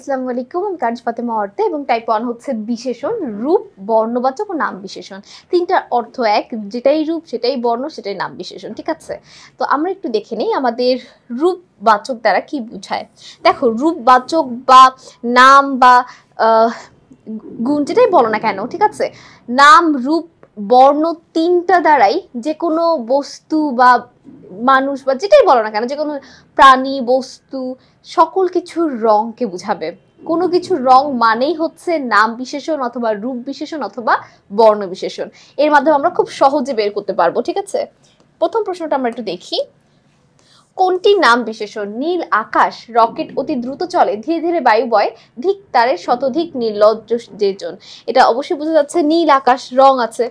আসসালামু আলাইকুম, আমি কানিজ ফাতেমা অর্থে এবং টাইপ 1 হচ্ছে বিশেষণ, রূপ, বর্ণবাচক ও নাম বিশেষণ। তিনটার অর্থ এক, যেটাই রূপ সেটাই বর্ণ সেটাই নাম বিশেষণ। ঠিক আছে, তো আমরা একটু দেখে নিই আমাদের রূপবাচক দ্বারা কি বোঝায়। দেখো, রূপবাচক বা নাম বা গুণ যেটাই বলো না কেন, ঠিক আছে, নাম, রূপ, বর্ণ তিনটা দ্বারাই যে কোনো বস্তু বা মানুষ বা যেটাই বলো না কেন, যে কোনো প্রাণী, বস্তু, সকল কিছুর রংকে বুঝাবে। কোনো কিছুর রং মানেই হচ্ছে নাম বিশেষণ অথবা রূপ বিশেষণ অথবা বর্ণ বিশেষণ। এর মাধ্যমে আমরা খুব সহজে বের করতে পারবো। ঠিক আছে, প্রথম প্রশ্নটা আমরা একটু দেখি। কোনটি নাম বিশেষণ? নীল আকাশ, রকেট অতি দ্রুত চলে, ধীরে ধীরে বায়ু বয়, ধিক তারে শতধিক নির্লজ্জ যেজন। এটা অবশ্যই বোঝা যাচ্ছে নীল আকাশ, রং আছে।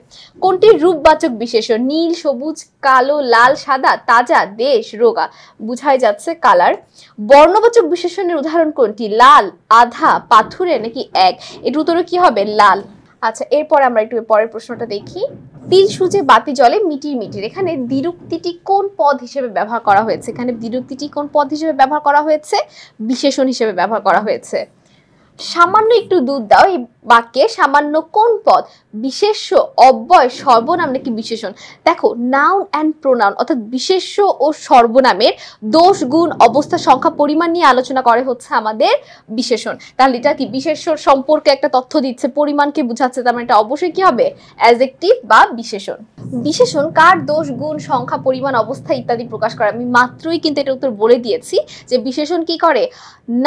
কোনটি রূপবাচক বিশেষণ? নীল, সবুজ, কালো, লাল, সাদা, তাজা, দেশ, রোগা। বুঝাই যাচ্ছে কালার। বর্ণবাচক বিশেষণের উদাহরণ কোনটি? লাল, আধা, পাথুরে নাকি এক। এর উত্তর কি হবে? লাল। আচ্ছা, এরপরে আমরা একটু পরের প্রশ্নটা দেখি। তিল সুজে বাতি জ্বলে মিটির মিটির, এখানে দ্বিরুক্তিটি কোন পদ হিসেবে ব্যবহার করা হয়েছে? এখানে দ্বিরুক্তিটি কোন পদ হিসেবে ব্যবহার করা হয়েছে? বিশেষণ হিসেবে ব্যবহার করা হয়েছে। সামান্য একটু দুধ দাও, এই বাক্যে সামান্য কোন পদ? বিশেষ্য, অব্যয়, সর্বনাম নাকি বিশেষণ? দেখো, নাউন অ্যান্ড প্রোনাউন অর্থাৎ বিশেষ্য ও সর্বনামের দোষ, গুণ, অবস্থা, সংখ্যা, পরিমাণ নিয়ে আলোচনা করে হচ্ছে আমাদের বিশেষণ। তাহলে এটা কি বিশেষ্য সম্পর্কে একটা তথ্য দিচ্ছে, পরিমাণকে বুঝাচ্ছে, তার মানে এটা অবশ্যই কি হবে? অ্যাডজেক্টিভ বা বিশেষণ। বিশেষণ কার দোষ, গুণ, সংখ্যা, পরিমাণ, অবস্থা ইত্যাদি প্রকাশ করে। আমি মাত্রই কিন্তু এটা উত্তর বলে দিয়েছি যে বিশেষণ কি করে?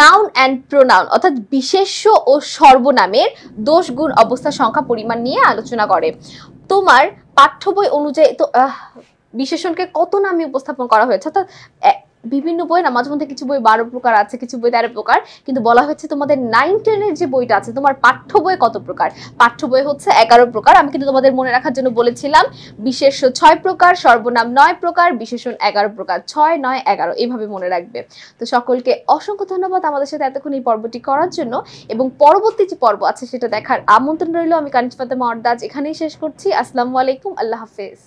নাউন অ্যান্ড প্রোনাউন অর্থাৎ বিশেষ্য ও সর্বনামের দোষ, গুণ, অবস্থা, সংখ্যা, পরিমাণ নিয়ে আলোচনা করে। তোমার পাঠ্য বই অনুযায়ী তো বিশেষণকে কত নামে উপস্থাপন করা হয়েছে, অর্থাৎ বিভিন্ন বই না, মাঝে মধ্যে কিছু বই 12 প্রকার আছে, কিছু বই 13 প্রকার, কিন্তু বলা হয়েছে তোমাদের 9-10 এর যে বইটা আছে তোমার পাঠ্য বই কত প্রকার? পাঠ্য বই হচ্ছে 11 প্রকার। আমি কিন্তু তোমাদের মনে রাখার জন্য বলেছিলাম বিশেষ্য 6 প্রকার, সর্বনাম 9 প্রকার, বিশেষণ 11 প্রকার। 6, 9, 11 এইভাবে মনে রাখবে। তো সকলকে অসংখ্য ধন্যবাদ আমাদের সাথে এতক্ষণ এই পর্বটি করার জন্য, এবং পরবর্তী যে পর্ব আছে সেটা দেখার আমন্ত্রণ রইল। আমি কানিজ ফাতেমা অর্দাজ এখানেই শেষ করছি। আসসালামু আলাইকুম, আল্লাহ হাফেজ।